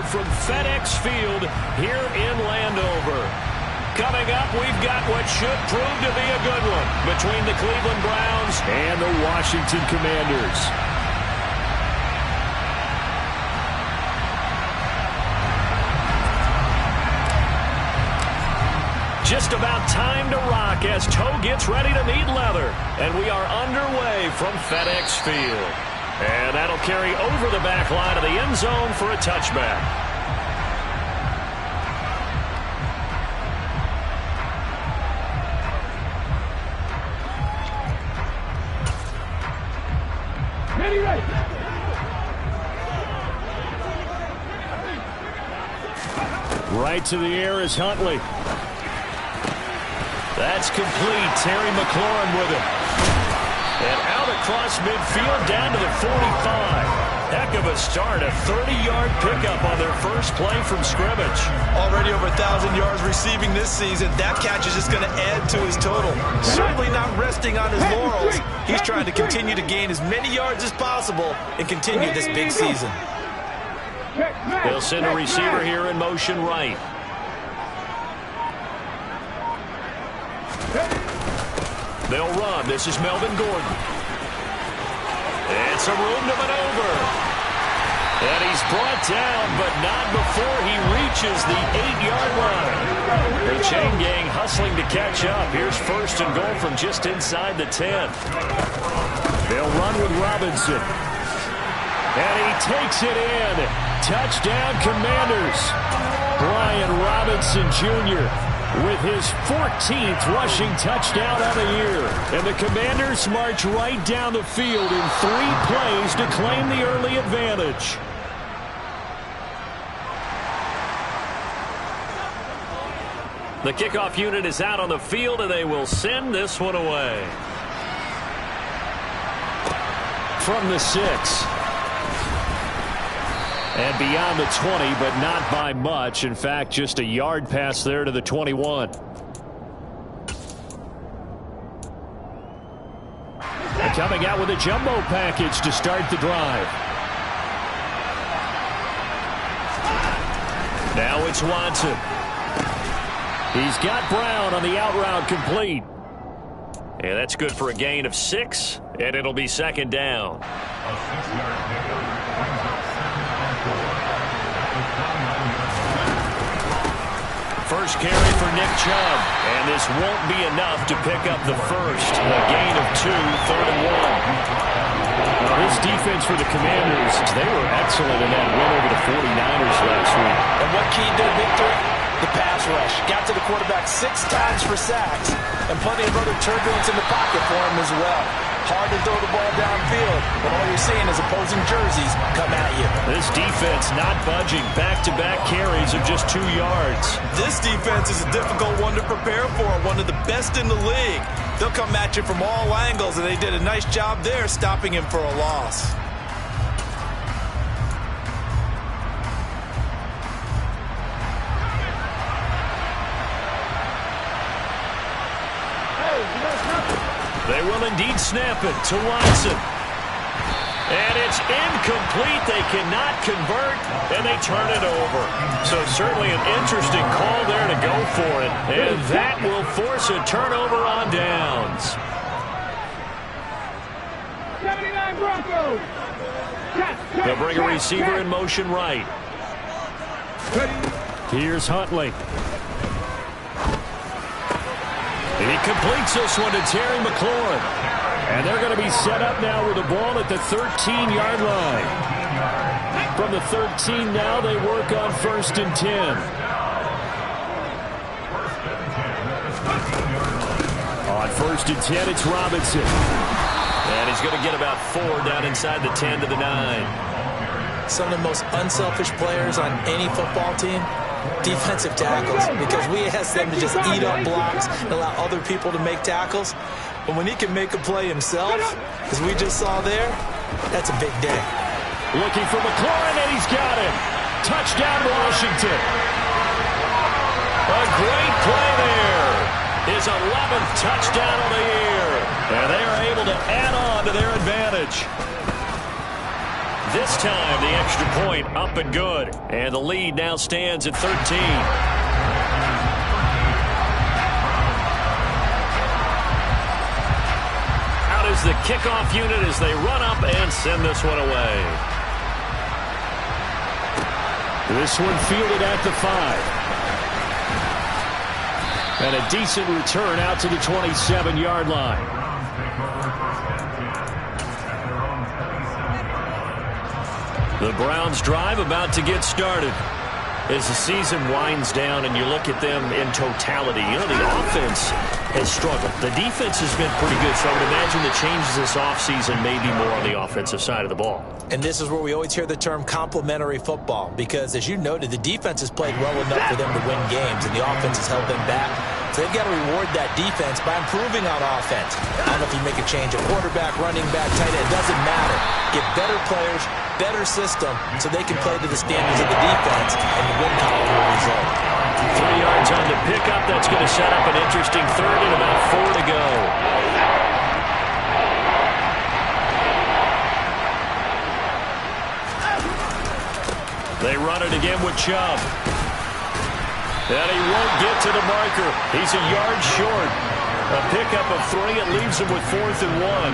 from FedEx Field here in Landover. Coming up, we've got what should prove to be a good one between the Cleveland Browns and the Washington Commanders. Just about time to rock as toe gets ready to meet leather. And we are underway from FedEx Field. And that'll carry over the back line of the end zone for a touchback. Ready, right. Right to the air is Huntley. That's complete. Terry McLaurin with it. And out across midfield down to the 45. Heck of a start. A 30-yard pickup on their first play from scrimmage. Already over 1,000 yards receiving this season. That catch is just going to add to his total. Certainly not resting on his laurels. He's trying to continue to gain as many yards as possible and continue this big season. They'll send a receiver here in motion right. They'll run. This is Melvin Gordon. And some room to maneuver. And he's brought down, but not before he reaches the 8-yard line. The chain gang hustling to catch up. Here's first and goal from just inside the 10. They'll run with Robinson. And he takes it in. Touchdown, Commanders. Brian Robinson Jr. with his 14th rushing touchdown of the year. And the Commanders march right down the field in 3 plays to claim the early advantage. The kickoff unit is out on the field, and they will send this one away. From the 6. And beyond the 20, but not by much. In fact, just a yard pass there to the 21. And coming out with a jumbo package to start the drive. Now it's Watson. He's got Brown on the out route complete. And that's good for a gain of 6, and it'll be second down. First carry for Nick Chubb, and this won't be enough to pick up the first. A gain of 2, 3rd and 1. Now, this defense for the Commanders, they were excellent in that win over the 49ers last week. And what keyed their victory? The pass rush. Got to the quarterback 6 times for sacks, and plenty of other turbulence in the pocket for him as well. Hard to throw the ball downfield, but all you're seeing is opposing jerseys come at you. This defense not budging. Back-to-back carries of just 2 yards. This defense is a difficult one to prepare for, one of the best in the league. They'll come at you from all angles, and they did a nice job there stopping him for a loss. They will indeed snap it to Watson. And it's incomplete. They cannot convert, and they turn it over. So certainly an interesting call there to go for it. And that will force a turnover on downs. 79 Broncos. They'll bring a receiver in motion right. Here's Huntley. And he completes this one to Terry McLaurin. And they're going to be set up now with the ball at the 13-yard line. From the 13 now, they work on 1st and 10. On 1st and 10, it's Robinson. And he's going to get about 4 down inside the 10 to the 9. Some of the most unselfish players on any football team, defensive tackles, because we ask them to just eat up blocks and allow other people to make tackles. But when he can make a play himself, as we just saw there, that's a big day. Looking for McLaurin, and he's got him. Touchdown, Washington. A great play there. His 11th touchdown of the year. And they are able to add on to their advantage. This time, the extra point up and good. And the lead now stands at 13. Out is the kickoff unit as they run up and send this one away. This one fielded at the 5. And a decent return out to the 27-yard line. The Browns drive about to get started. As the season winds down and you look at them in totality, you know, the offense has struggled. The defense has been pretty good, so I would imagine the changes this offseason may be more on the offensive side of the ball. And this is where we always hear the term complementary football, because as you noted, the defense has played well enough for them to win games, and the offense has held them back. So they've got to reward that defense by improving on offense. I don't know if you make a change at quarterback, running back, tight end. It doesn't matter. Get better players, better system, so they can play to the standards of the defense and win comfortable result. 3 yards on the pickup. That's going to set up an interesting third and about 4 to go. They run it again with Chubb. And he won't get to the marker. He's a yard short. A pickup of 3. It leaves him with 4th and 1.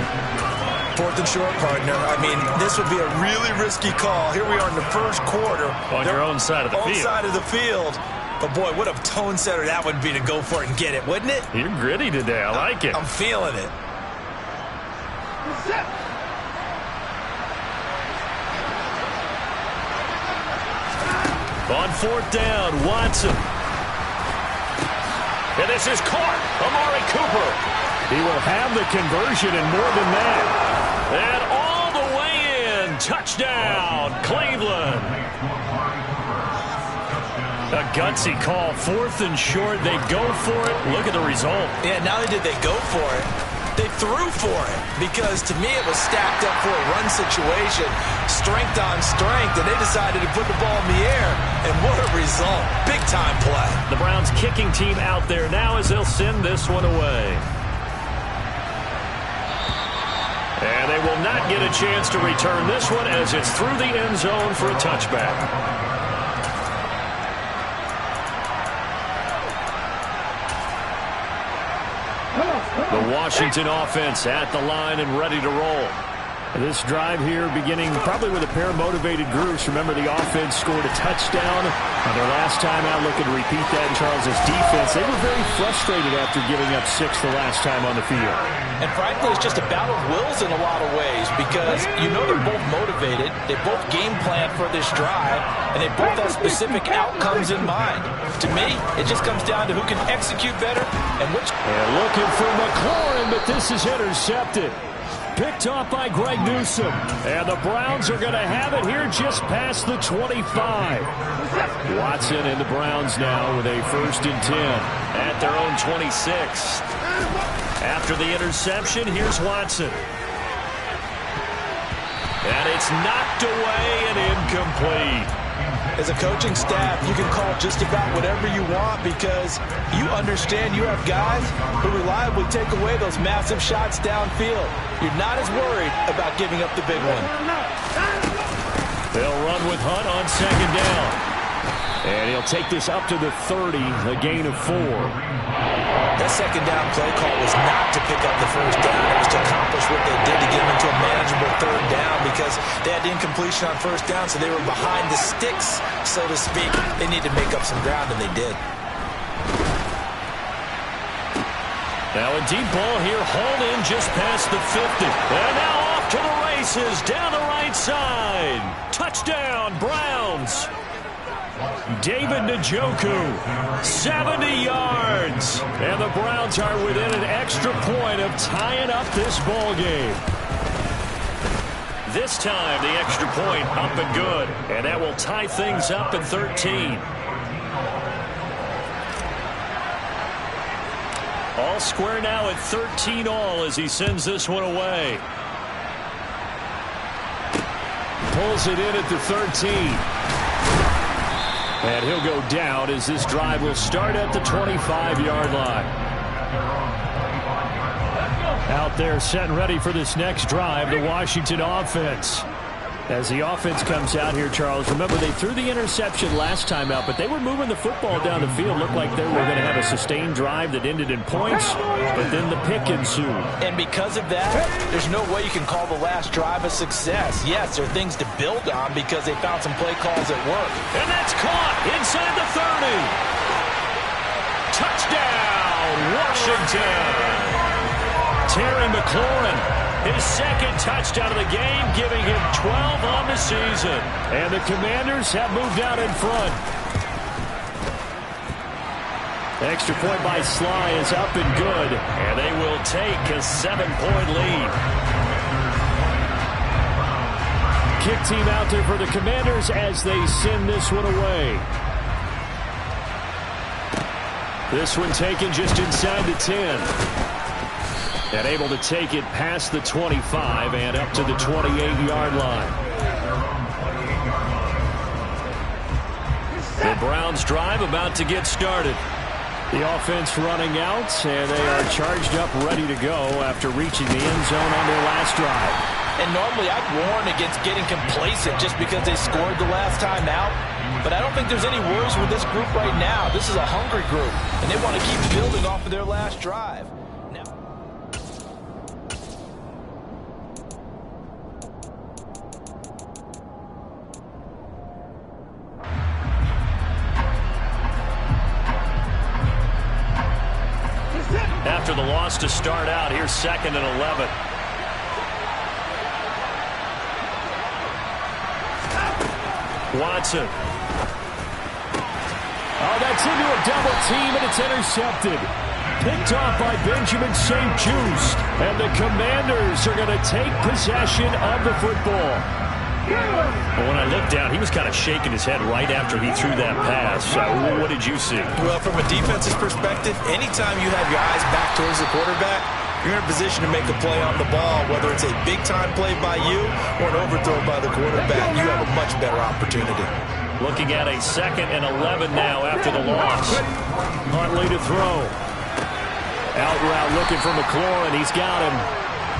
4th and short, partner. I mean, this would be a really risky call. Here we are in the first quarter. On your own side of the field. Own side of the field. But, boy, what a tone setter that would be to go for it and get it, wouldn't it? You're gritty today. I like it. I'm feeling it. On 4th down, Watson. And this is caught. Amari Cooper. He will have the conversion and more than that. And all the way in. Touchdown, Cleveland. A gutsy call. 4th and short. They go for it. Look at the result. Yeah, not only did they go for it, they threw for it, because to me it was stacked up for a run situation, strength on strength, and they decided to put the ball in the air, and what a result. Big-time play. The Browns kicking team out there now as they'll send this one away. And they will not get a chance to return this one as it's through the end zone for a touchback. The Washington offense at the line and ready to roll. This drive here beginning probably with a pair of motivated groups. Remember, the offense scored a touchdown on their last time out. Looking to repeat that in Charles's defense. They were very frustrated after giving up 6 the last time on the field. And frankly, it's just a battle of wills in a lot of ways, because you know they're both motivated. They both game plan for this drive, and they both have specific outcomes in mind. To me, it just comes down to who can execute better and which. And looking for McLaurin, but this is intercepted. Picked off by Greg Newsome. And the Browns are going to have it here just past the 25. Watson and the Browns now with a 1st and 10 at their own 26. After the interception, here's Watson. And it's knocked away and incomplete. As a coaching staff, you can call just about whatever you want, because you understand you have guys who reliably take away those massive shots downfield. You're not as worried about giving up the big one. They'll run with Hunt on 2nd down. And he'll take this up to the 30, a gain of 4. That 2nd down play call was not to pick up the 1st down. It was to accomplish what they did to get them into a manageable 3rd down, because they had incompletion on 1st down, so they were behind the sticks, so to speak. They needed to make up some ground, and they did. Now a deep ball here, hauled in just past the 50. And now off to the races, down the right side. Touchdown, Browns. David Njoku, 70 yards. And the Browns are within an extra point of tying up this ball game. This time, the extra point up and good. And that will tie things up at 13. All square now at 13 all as he sends this one away. Pulls it in at the 13. And he'll go down as this drive will start at the 25-yard line. Out there set and ready for this next drive, the Washington offense. As the offense comes out here, Charles, remember they threw the interception last time out, but they were moving the football down the field. Looked like they were going to have a sustained drive that ended in points, but then the pick ensued. And because of that, there's no way you can call the last drive a success. Yes, there are things to build on because they found some play calls that work. And that's caught inside the 30. Touchdown, Washington. Terry McLaurin. His second touchdown of the game, giving him 12 on the season. And the Commanders have moved out in front. Extra point by Sly is up and good. And they will take a 7-point lead. Kick team out there for the Commanders as they send this one away. This one taken just inside the 10. And able to take it past the 25 and up to the 28-yard line. The Browns drive about to get started. The offense running out, and they are charged up, ready to go after reaching the end zone on their last drive. And normally I'd warn against getting complacent just because they scored the last time out. But I don't think there's any worries with this group right now. This is a hungry group, and they want to keep building off of their last drive. After the loss to start out, here's 2nd and 11. Watson. Oh, that's into a double team, and it's intercepted. Picked off by Benjamin St. Juste. And the Commanders are going to take possession of the football. But when I looked down, he was kind of shaking his head right after he threw that pass. What did you see? Well, from a defense's perspective, anytime you have your eyes back towards the quarterback, you're in a position to make a play on the ball, whether it's a big-time play by you or an overthrow by the quarterback. You have a much better opportunity. Looking at a 2nd and 11 now after the loss. Huntley to throw. Out route looking for McLaurin. He's got him.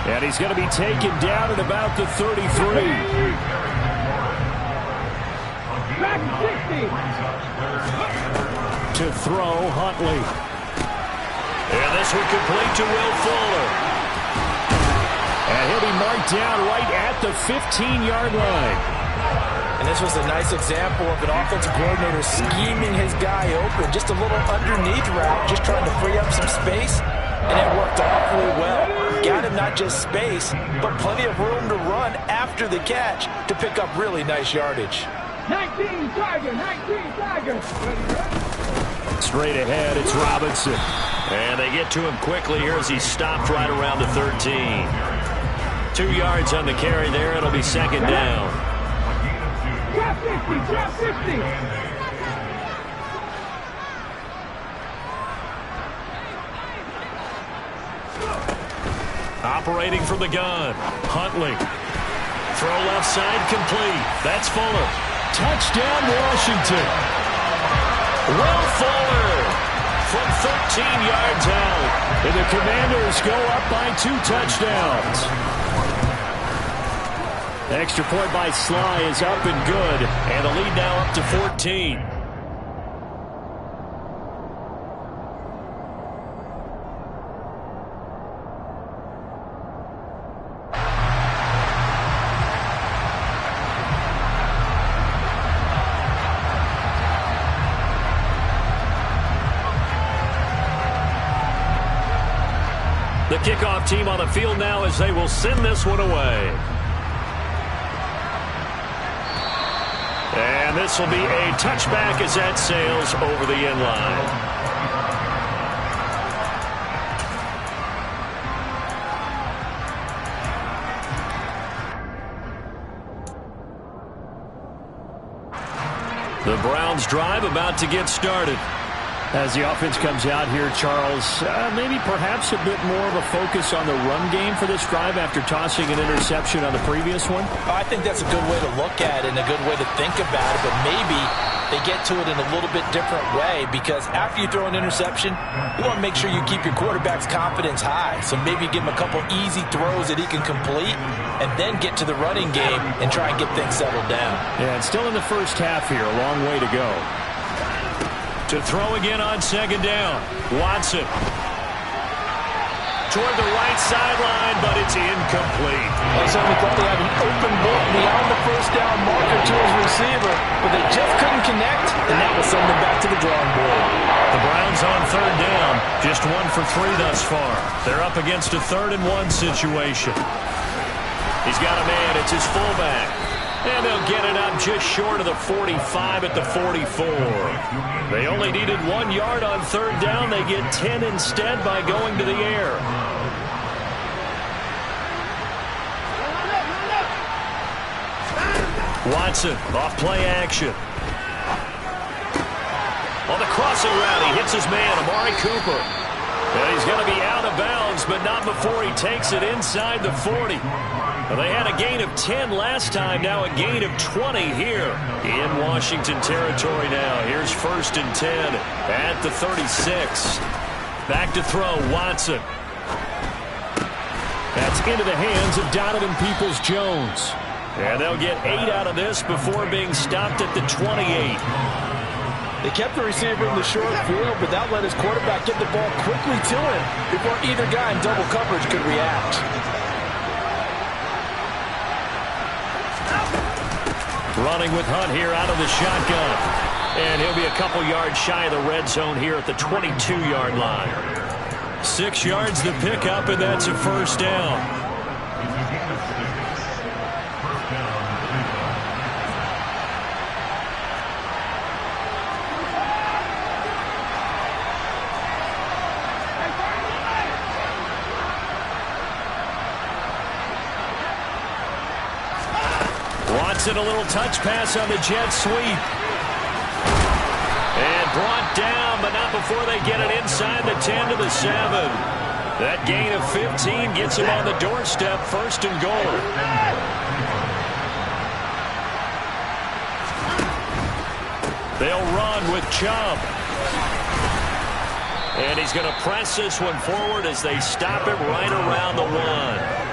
And he's going to be taken down at about the 33. To throw, Huntley. And this one complete to Will Fuller. And he'll be marked down right at the 15-yard line. And this was a nice example of an offensive coordinator scheming his guy open. Just a little underneath route, just trying to free up some space. And it worked awfully well. Got him not just space, but plenty of room to run after the catch to pick up really nice yardage. 19 Tiger. Straight ahead, it's Robinson. And they get to him quickly here as he stopped right around the 13. 2 yards on the carry there. It'll be 2nd down. Drop 50. Operating from the gun. Huntley. Throw left side complete. That's Fuller. Touchdown, Washington. Will Fuller from 13 yards out. And the Commanders go up by 2 touchdowns. Extra point by Sly is up and good. And the lead now up to 14. The kickoff team on the field now as they will send this one away. And this will be a touchback as that sails over the end line. The Browns drive about to get started. As the offense comes out here, Charles, maybe perhaps a bit more of a focus on the run game for this drive after tossing an interception on the previous one? I think that's a good way to look at it and a good way to think about it, but maybe they get to it in a little bit different way, because after you throw an interception, you want to make sure you keep your quarterback's confidence high. So maybe give him a couple easy throws that he can complete and then get to the running game and try and get things settled down. Yeah, it's still in the first half here. A long way to go. To throw again on second down. Watson. Toward the right sideline, but it's incomplete. They certainly thought they had an open book beyond the first down marker to his receiver, but they just couldn't connect, and that will send them back to the drawing board. The Browns on third down. Just 1 for 3 thus far. They're up against a 3rd-and-1 situation. He's got a man. It's his fullback. And they'll get it up just short of the 45 at the 44. They only needed 1 yard on third down. They get 10 instead by going to the air. Watson off play action. On the crossing route, he hits his man, Amari Cooper. And he's going to be out of bounds, but not before he takes it inside the 40. Well, they had a gain of 10 last time, now a gain of 20 here in Washington territory now. Here's 1st and 10 at the 36. Back to throw, Watson. That's into the hands of Donovan Peoples-Jones. And they'll get 8 out of this before being stopped at the 28. They kept the receiver in the short field, but that let his quarterback get the ball quickly to him before either guy in double coverage could react. Running with Hunt here out of the shotgun. And he'll be a couple yards shy of the red zone here at the 22-yard line. 6 yards the pickup, and that's a first down. Watson, a little touch pass on the jet sweep. And brought down, but not before they get it inside the 10 to the 7. That gain of 15 gets him on the doorstep, 1st and goal. They'll run with Chubb. And he's going to press this one forward as they stop it right around the 1.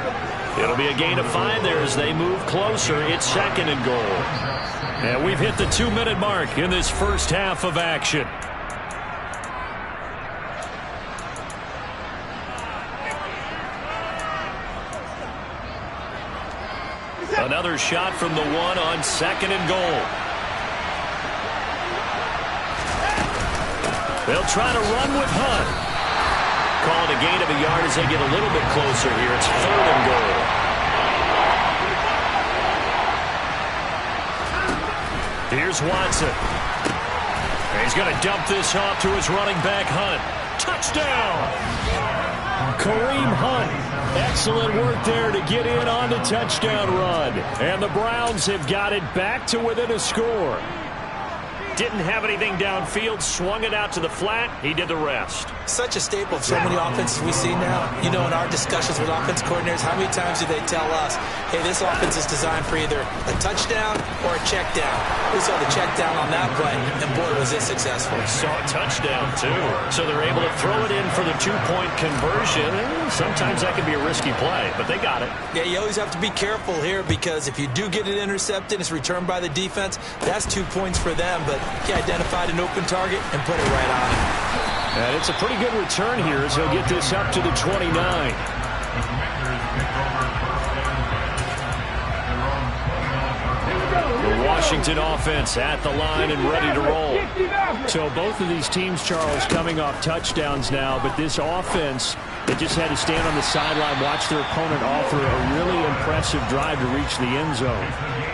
It'll be a gain of 5 there as they move closer. It's 2nd and goal. And we've hit the 2-minute mark in this first half of action. Another shot from the 1 on 2nd and goal. They'll try to run with Hunt. Called a gain of a yard as they get a little bit closer here. It's 3rd and goal. Here's Watson. And he's going to dump this off to his running back, Hunt. Touchdown! Kareem Hunt. Excellent work there to get in on the touchdown run. And the Browns have got it back to within a score. Didn't have anything downfield, swung it out to the flat. He did the rest. Such a staple of so many offenses we see now. You know, in our discussions with offense coordinators, how many times do they tell us, hey, this offense is designed for either a touchdown or a check down. We saw the check down on that play, and boy, was it successful. Saw a touchdown, too. So they're able to throw it in for the 2-point conversion. Sometimes that can be a risky play, but they got it. Yeah, you always have to be careful here, because if you do get it intercepted, it's returned by the defense, that's 2 points for them, but he identified an open target and put it right on him. And it's a pretty good return here as he'll get this up to the 29. The Washington offense at the line and ready to roll. So both of these teams, Charles, coming off touchdowns now, but this offense, they just had to stand on the sideline, watch their opponent offer a really impressive drive to reach the end zone.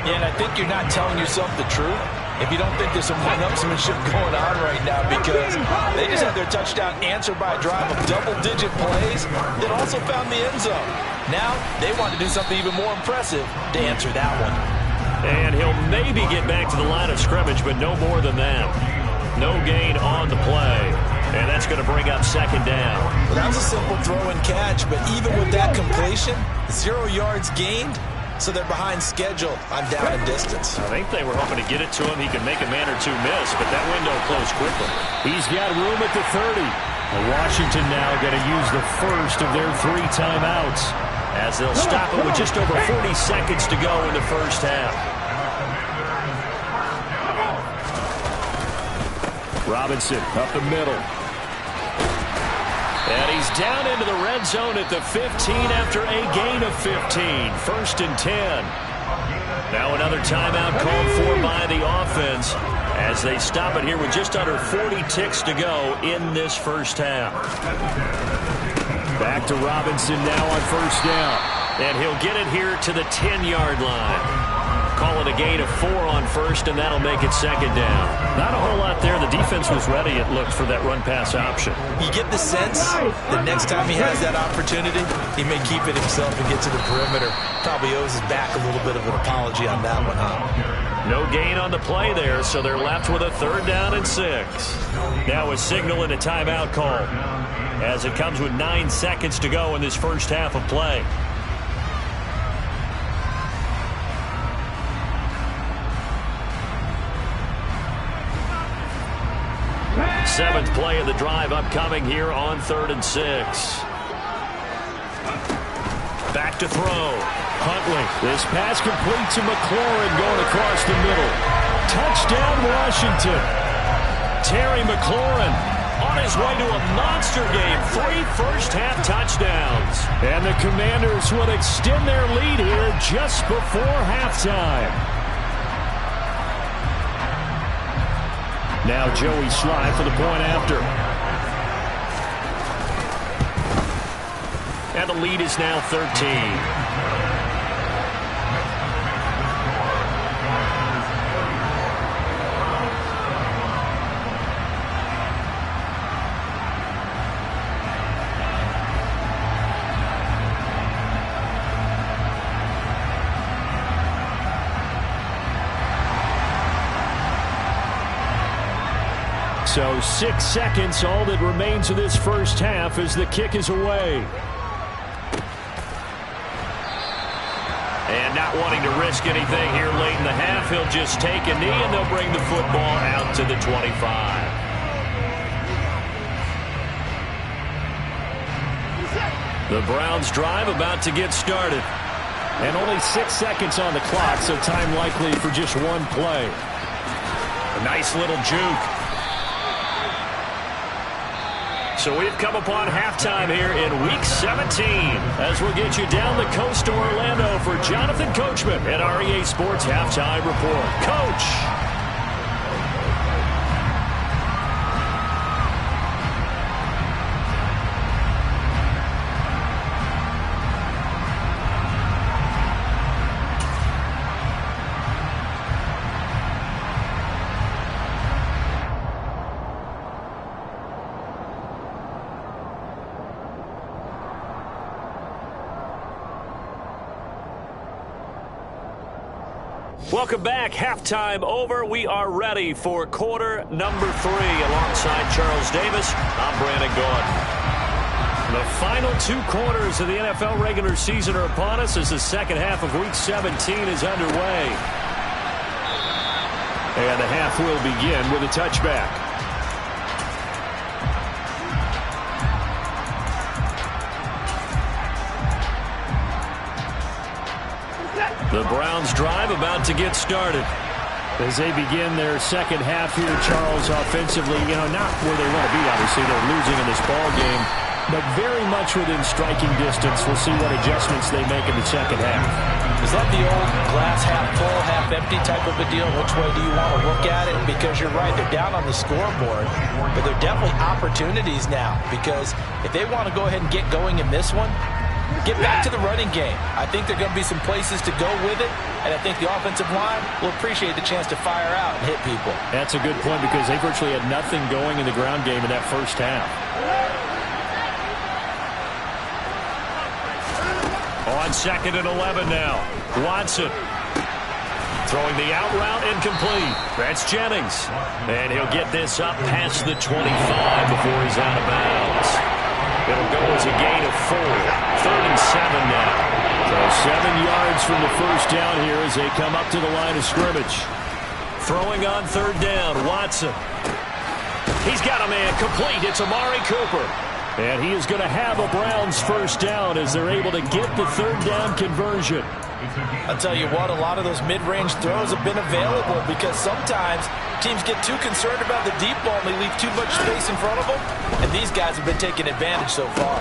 Yeah, and I think you're not telling yourself the truth if you don't think there's some one-upsmanship going on right now, because they just had their touchdown answered by a drive of double-digit plays that also found the end zone. Now they want to do something even more impressive to answer that one. And he'll maybe get back to the line of scrimmage, but no more than that. No gain on the play. And that's going to bring up second down. Well, that was a simple throw and catch, but even with that completion, 0 yards gained, so they're behind schedule on down and distance. I think they were hoping to get it to him. He could make a man or two miss, but that window closed quickly. He's got room at the 30. Washington now going to use the first of their 3 timeouts as they'll stop it with just over 40 seconds to go in the first half. Robinson up the middle. And he's down into the red zone at the 15 after a gain of 15. First and 10. Now another timeout called for by the offense as they stop it here with just under 40 ticks to go in this first half. Back to Robinson now on first down. And he'll get it here to the 10-yard line. Call it a gain of 4 on first, and that'll make it second down. Not a whole lot there. The defense was ready, it looked, for that run-pass option. You get the sense that next time he has that opportunity, he may keep it himself and get to the perimeter. Probably owes his back a little bit of an apology on that one, huh? No gain on the play there, so they're left with a 3rd down and 6. Now a signal and a timeout call as it comes with 9 seconds to go in this first half of play. Seventh play of the drive upcoming here on 3rd and 6. Back to throw. Huntley. This pass complete to McLaurin going across the middle. Touchdown, Washington. Terry McLaurin on his way to a monster game. 3 first-half touchdowns. And the Commanders will extend their lead here just before halftime. Now Joey Sly for the point after. And the lead is now 13. So 6 seconds, all that remains of this first half as the kick is away. And not wanting to risk anything here late in the half, he'll just take a knee and they'll bring the football out to the 25. The Browns drive about to get started. And only 6 seconds on the clock, so time likely for just one play. A nice little juke. So we've come upon halftime here in Week 17 as we'll get you down the coast to Orlando for Jonathan Coachman at REA Sports Halftime Report. Coach! Welcome back. Halftime over. We are ready for quarter number 3. Alongside Charles Davis, I'm Brandon Gordon. The final 2 quarters of the NFL regular season are upon us as the second half of Week 17 is underway. And the half will begin with a touchback. The Browns drive about to get started. As they begin their second half here, Charles, offensively, not where they want to be, obviously. They're losing in this ball game, but very much within striking distance. We'll see what adjustments they make in the second half. Is that the old glass half full, half empty type of a deal? Which way do you want to look at it? Because you're right, they're down on the scoreboard, but they're definitely opportunities now. Because if they want to go ahead and get going in this one, get back to the running game. I think there are going to be some places to go with it, and I think the offensive line will appreciate the chance to fire out and hit people. That's a good point because they virtually had nothing going in the ground game in that first half. On 2nd and 11 now. Watson. Throwing the out route incomplete. That's Jennings. And he'll get this up past the 25 before he's out of bounds. It'll go as a gain of 4. 3rd and 7 now. So 7 yards from the first down here as they come up to the line of scrimmage. Throwing on 3rd down, Watson. He's got a man complete. It's Amari Cooper. And he is going to have a Browns first down as they're able to get the 3rd down conversion. I'll tell you what, a lot of those mid-range throws have been available because sometimes teams get too concerned about the deep ball and they leave too much space in front of them. And these guys have been taking advantage so far.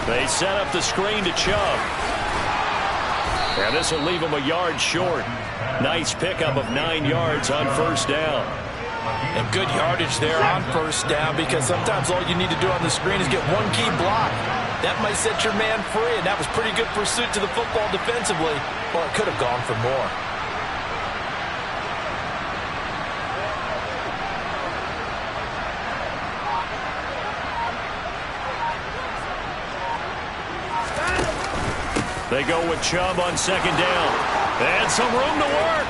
They set up the screen to Chubb. And this will leave him a yard short. Nice pickup of 9 yards on first down. And good yardage there on first down because sometimes all you need to do on the screen is get one key block. That might set your man free, and that was pretty good pursuit to the football defensively, or it could have gone for more. They go with Chubb on 2nd down. And some room to work.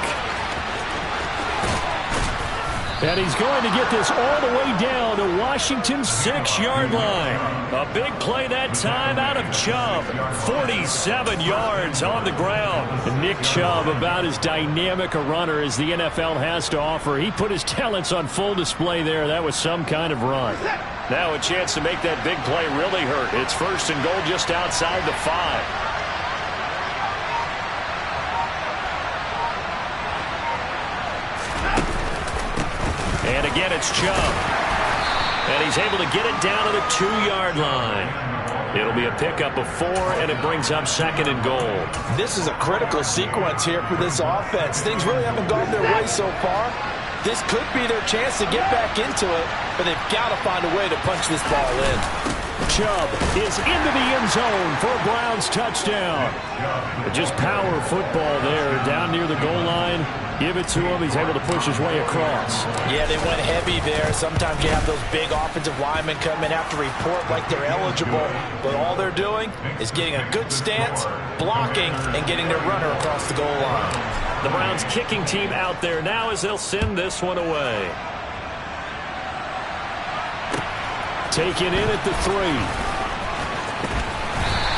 And he's going to get this all the way down to Washington's 6-yard line. A big play that time out of Chubb. 47 yards on the ground. And Nick Chubb, about as dynamic a runner as the NFL has to offer. He put his talents on full display there. That was some kind of run. Now a chance to make that big play really hurt. It's 1st and goal just outside the 5. And again, it's Chubb. And he's able to get it down to the 2-yard line. It'll be a pickup of 4, and it brings up 2nd and goal. This is a critical sequence here for this offense. Things really haven't gone their way so far. This could be their chance to get back into it, but they've got to find a way to punch this ball in. Chubb is into the end zone for a Browns touchdown. Just power football there down near the goal line. Give it to him. He's able to push his way across. Yeah, they went heavy there. Sometimes you have those big offensive linemen come in have to report like they're eligible, but all they're doing is getting a good stance, blocking, and getting their runner across the goal line. The Browns kicking team out there now as they'll send this one away. Taken in at the 3.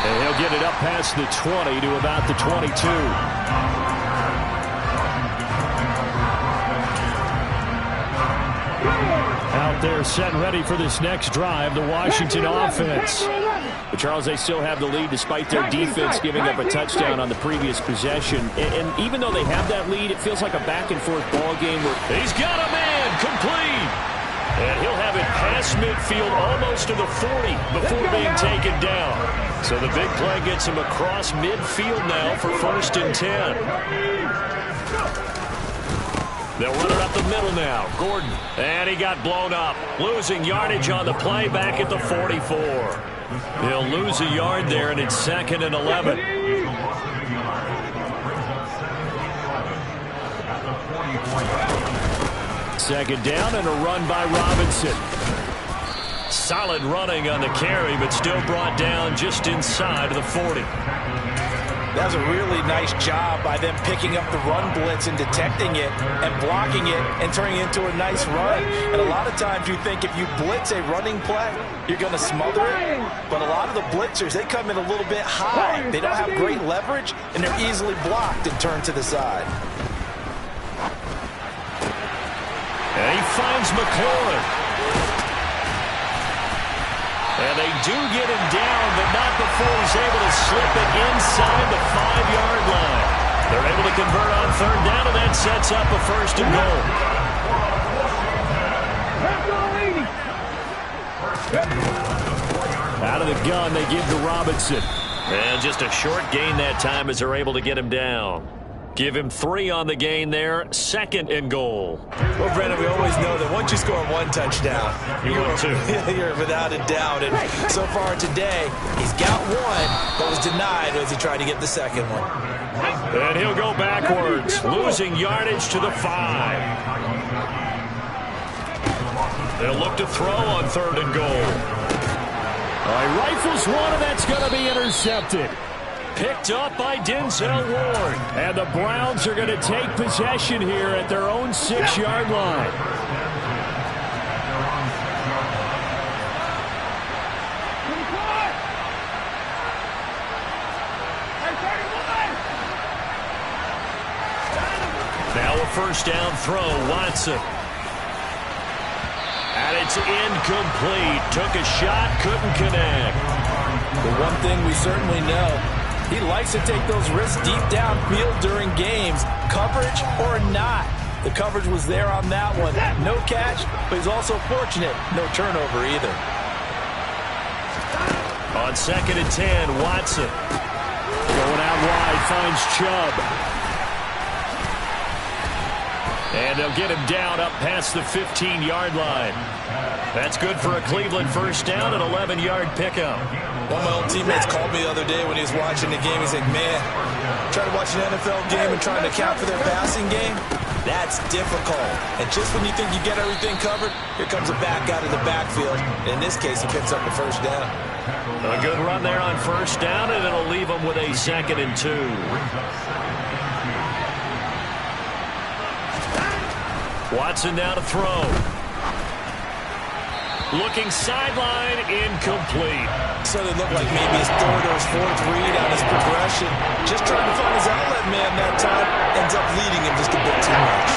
And he'll get it up past the 20 to about the 22. Out there set and ready for this next drive, the Washington offense. But Charles, they still have the lead despite their defense giving up a touchdown on the previous possession. And even though they have that lead, it feels like a back-and-forth ball game where he's got a man complete. And he'll have it past midfield almost to the 40 before being taken down. So the big play gets him across midfield now for 1st and 10. They'll run it up the middle now. Gordon. And he got blown up. Losing yardage on the play back at the 44. He'll lose a yard there, and it's 2nd and 11. Second down and a run by Robinson. Solid running on the carry, but still brought down just inside of the 40. That was a really nice job by them picking up the run blitz and detecting it and blocking it and turning it into a nice run. And a lot of times you think if you blitz a running play, you're going to smother it. But a lot of the blitzers, they come in a little bit high. They don't have great leverage, and they're easily blocked and turned to the side. And he finds McLaurin. And they do get him down, but not before he's able to slip it inside the 5-yard line. They're able to convert on 3rd down, and that sets up a 1st and goal. Out of the gun, they give to Robinson. And just a short gain that time as they're able to get him down. Give him 3 on the gain there. 2nd and goal. Well, Brennan, we always know that once you score 1 touchdown, you're without a doubt. And so far today, he's got 1, but was denied as he tried to get the 2nd one. And he'll go backwards, losing yardage to the 5. They'll look to throw on 3rd and goal. All right, rifles one, and that's going to be intercepted. picked up by Denzel Ward. And the Browns are going to take possession here at their own 6-yard line. Now a first down throw, Watson. And it's incomplete. Took a shot, couldn't connect. The one thing we certainly know, he likes to take those risks deep downfield during games, coverage or not. The coverage was there on that one. No catch, but he's also fortunate. No turnover either. On 2nd and 10, Watson. Going out wide, finds Chubb. And they'll get him down up past the 15-yard line. That's good for a Cleveland first down, an 11-yard pickup. One of my old teammates called me the other day when he was watching the game. He's like, man, trying to watch an NFL game and trying to account for their passing game, that's difficult. And just when you think you get everything covered, here comes a back out of the backfield. In this case, he picks up the first down. A good run there on first down, and it'll leave him with a 2nd and 2. Watson now to throw. Looking sideline, incomplete. So it looked like maybe his third or his fourth read on his progression. Just trying to find his outlet man that time. Ends up leading him just a bit too much.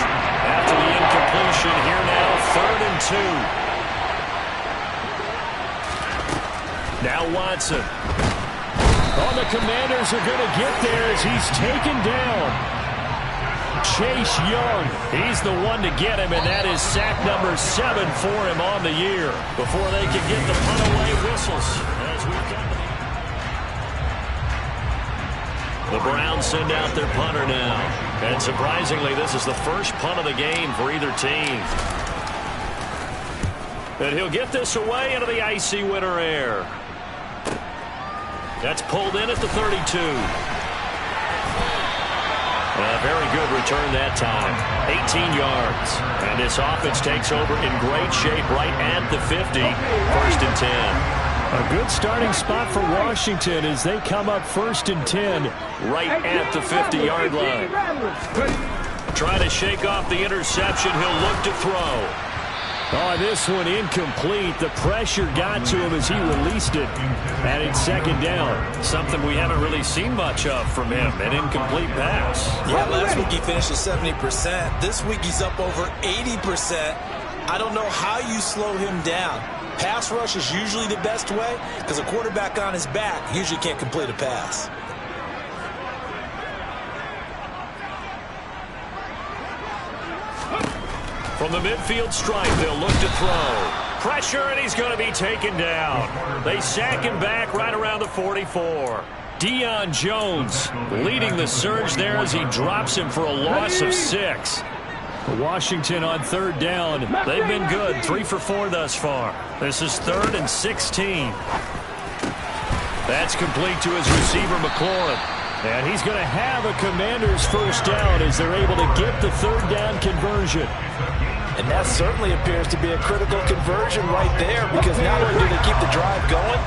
After the incompletion, here now, 3rd and 2. Now Watson. Oh, the Commanders are going to get there as he's taken down. Chase Young, he's the one to get him, and that is sack number 7 for him on the year before they can get the punt away whistles. As we come to the Browns send out their punter now. And surprisingly, this is the first punt of the game for either team. And he'll get this away into the icy winter air. That's pulled in at the 32. A very good return that time. 18 yards. And this offense takes over in great shape right at the 50. 1st and 10. A good starting spot for Washington as they come up 1st and 10 right at the 50-yard line. Trying to shake off the interception. He'll look to throw. Oh, this one incomplete. The pressure got to him as he released it. And it's 2nd down. Something we haven't really seen much of from him. An incomplete pass. Yeah, last week he finished at 70%. This week he's up over 80%. I don't know how you slow him down. Pass rush is usually the best way because a quarterback on his back usually can't complete a pass. From the midfield stripe, they'll look to throw. Pressure, and he's going to be taken down. They sack him back right around the 44. Deion Jones leading the surge there as he drops him for a loss of 6. Washington on 3rd down. They've been good, 3 for 4 thus far. This is 3rd and 16. That's complete to his receiver, McLaurin. And he's going to have a Commander's first down as they're able to get the 3rd down conversion. And that certainly appears to be a critical conversion right there because not only do they keep the drive going,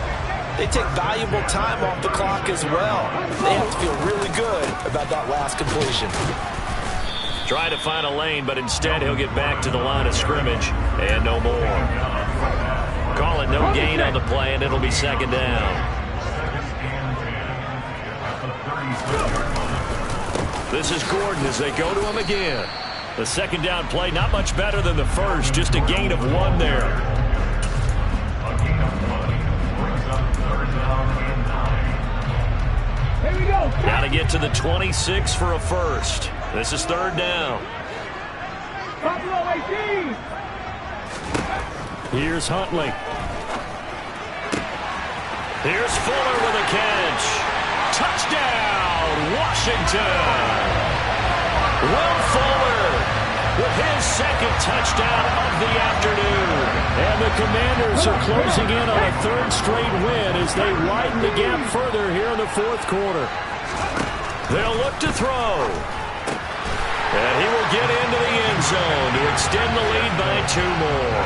they take valuable time off the clock as well. They have to feel really good about that last completion. Try to find a lane, but instead he'll get back to the line of scrimmage and no more. Call it no gain on the play, and it'll be 2nd down. This is Gordon as they go to him again. The 2nd down play, not much better than the first, just a gain of 1 there. Here we go. Now to get to the 26 for a first. This is 3rd down. Buffalo 18. Here's Huntley. Here's Fuller with a catch. Touchdown, Washington. Will Fuller with his 2nd touchdown of the afternoon. And the Commanders are closing in on a 3rd straight win as they widen the gap further here in the 4th quarter. They'll look to throw. And he will get into the end zone to extend the lead by 2 more.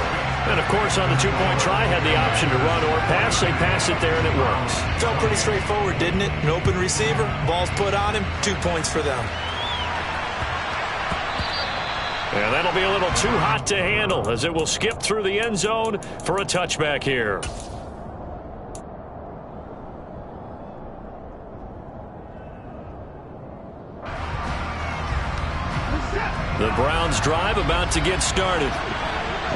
And, of course, on the two-point try, had the option to run or pass. They pass it there, and it works. Felt pretty straightforward, didn't it? An open receiver, ball's put on him, 2 points for them. And that'll be a little too hot to handle as it will skip through the end zone for a touchback here. The Browns drive about to get started.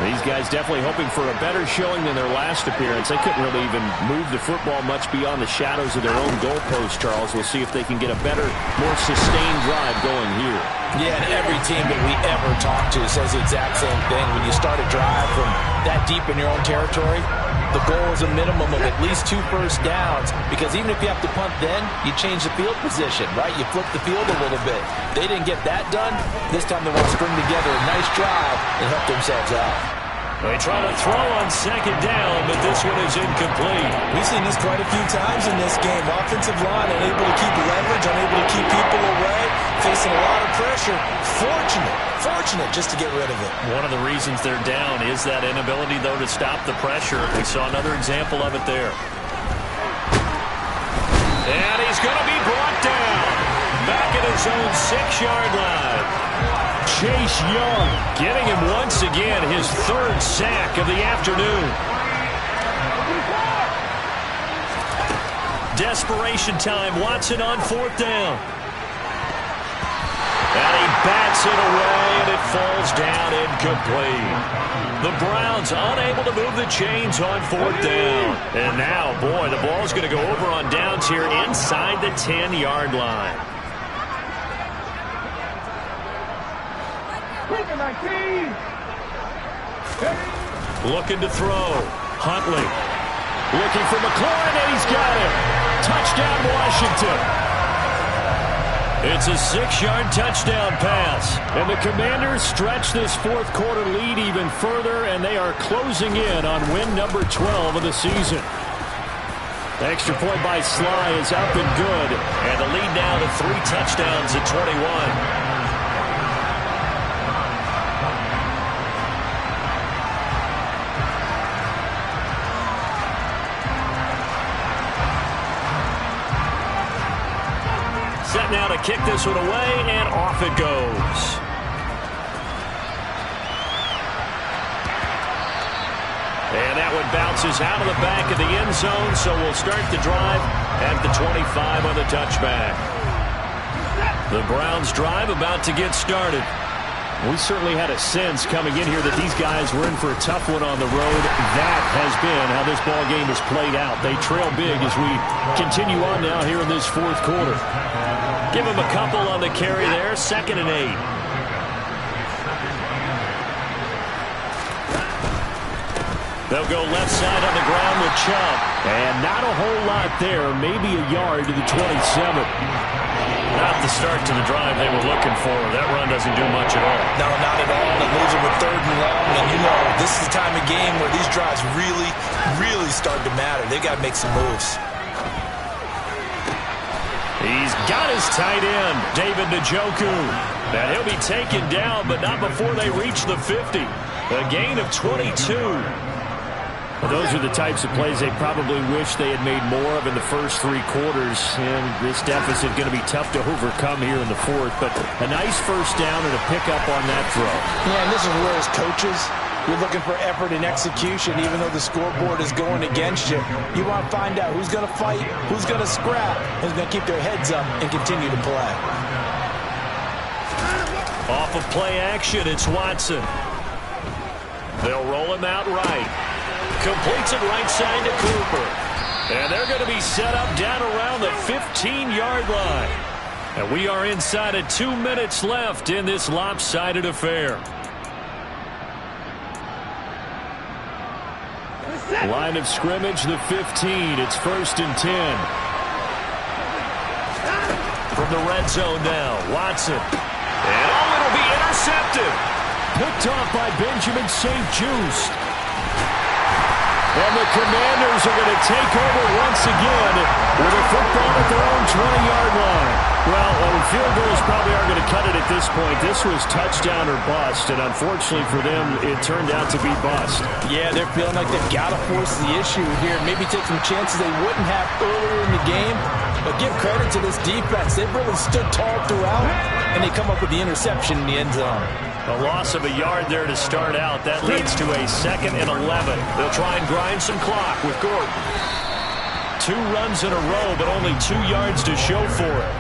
These guys definitely hoping for a better showing than their last appearance. They couldn't really even move the football much beyond the shadows of their own goalpost, Charles. We'll see if they can get a better, more sustained drive going here. Yeah, and every team that we ever talk to says the exact same thing. When you start a drive from that deep in your own territory, the goal is a minimum of at least 2 first downs, because even if you have to punt then, you change the field position, right? You flip the field a little bit. They didn't get that done. This time they want to string together a nice drive and help themselves out. They try to throw on second down, but this one is incomplete. We've seen this quite a few times in this game. Offensive line unable to keep leverage, unable to keep people away, facing a lot of pressure. Fortunate just to get rid of it. One of the reasons they're down is that inability, though, to stop the pressure. We saw another example of it there. And he's going to be brought down. Back at his own 6-yard line. Chase Young getting him once again his 3rd sack of the afternoon. Desperation time. Watson on 4th down. And he bats it away, and it falls down incomplete. The Browns unable to move the chains on 4th down. And now, boy, the ball's going to go over on downs here inside the 10-yard line. Looking to throw. Huntley. Looking for McLaurin, and he's got it. Touchdown, Washington. It's a 6-yard touchdown pass. And the Commanders stretch this 4th quarter lead even further, and they are closing in on win number 12 of the season. The extra point by Sly is up and good. And the lead now to 3 touchdowns at 21. Set now to kick this one away, and off it goes. And that one bounces out of the back of the end zone, so we'll start the drive at the 25 on the touchback. The Browns drive about to get started. We certainly had a sense coming in here that these guys were in for a tough one on the road. That has been how this ball game has played out. They trail big as we continue on now here in this 4th quarter. Give them a couple on the carry there. 2nd and 8. They'll go left side on the ground with Chubb. And not a whole lot there. Maybe a yard to the 27. Not the start to the drive they were looking for. That run doesn't do much at all. No, not at all. They lose it with 3rd and long. And you know, this is the time of game where these drives really start to matter. They've got to make some moves. He's got his tight end, David Njoku. And he'll be taken down, but not before they reach the 50. A gain of 22. Well, those are the types of plays they probably wish they had made more of in the first 3 quarters. And this deficit going to be tough to overcome here in the 4th. But a nice first down and a pickup on that throw. Yeah, and this is where as coaches, you're looking for effort and execution. Even though the scoreboard is going against you, you want to find out who's going to fight, who's going to scrap, who's going to keep their heads up and continue to play. Off of play action, it's Watson. They'll roll him out right. Completes it right side to Cooper. And they're going to be set up down around the 15-yard line. And we are inside of 2 minutes left in this lopsided affair. Line of scrimmage, the 15. It's 1st and 10. From the red zone now, Watson. And it'll be intercepted. Picked off by Benjamin St-Juste. And the Commanders are going to take over once again with a football at their own 20-yard line. Well, field goals probably aren't going to cut it at this point. This was touchdown or bust, and unfortunately for them, it turned out to be bust. Yeah, they're feeling like they've got to force the issue here. Maybe take some chances they wouldn't have earlier in the game. But give credit to this defense. They've really stood tall throughout, and they come up with the interception in the end zone. A loss of a yard there to start out. That leads to a 2nd and 11. They'll try and grind some clock with Gordon. 2 runs in a row, but only 2 yards to show for it.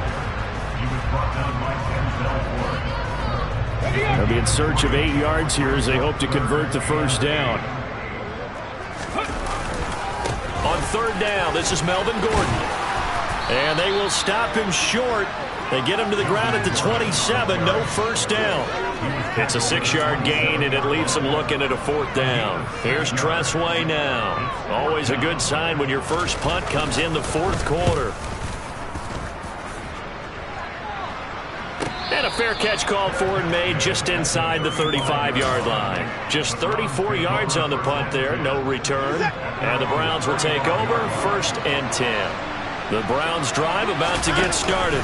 They'll be in search of 8 yards here as they hope to convert the first down. On 3rd down, this is Melvin Gordon. And they will stop him short. They get him to the ground at the 27. No first down. It's a 6-yard gain, and it leaves them looking at a 4th down. Here's Tressway now. Always a good sign when your first punt comes in the 4th quarter. And a fair catch called for and made just inside the 35-yard line. Just 34 yards on the punt there, no return. And the Browns will take over, 1st and 10. The Browns drive about to get started.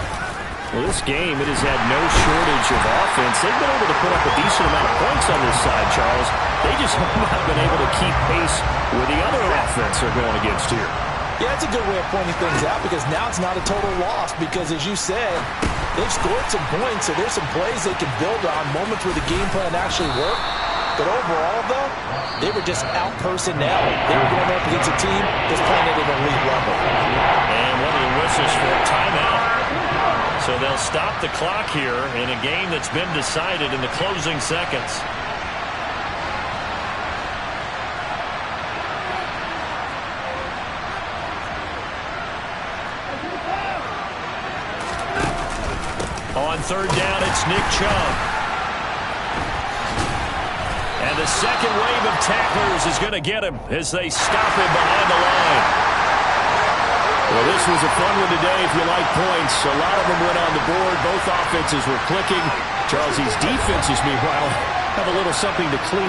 Well, this game, it has had no shortage of offense. They've been able to put up a decent amount of points on this side, Charles. They just have not been able to keep pace with the other offense they're going against here. Yeah, that's a good way of pointing things out because now it's not a total loss because, as you said, they've scored some points, so there's some plays they can build on, moments where the game plan actually worked. But overall, though, they were just out-personnel. They were going up against a team that's playing at an elite level. And one of the whistles for a timeout. So they'll stop the clock here in a game that's been decided in the closing seconds. On 3rd down, it's Nick Chubb. And the second wave of tacklers is going to get him as they stop him behind the line. Well, this was a fun one today if you like points. A lot of them went on the board. Both offenses were clicking. Charles, these defenses, meanwhile, have a little something to clean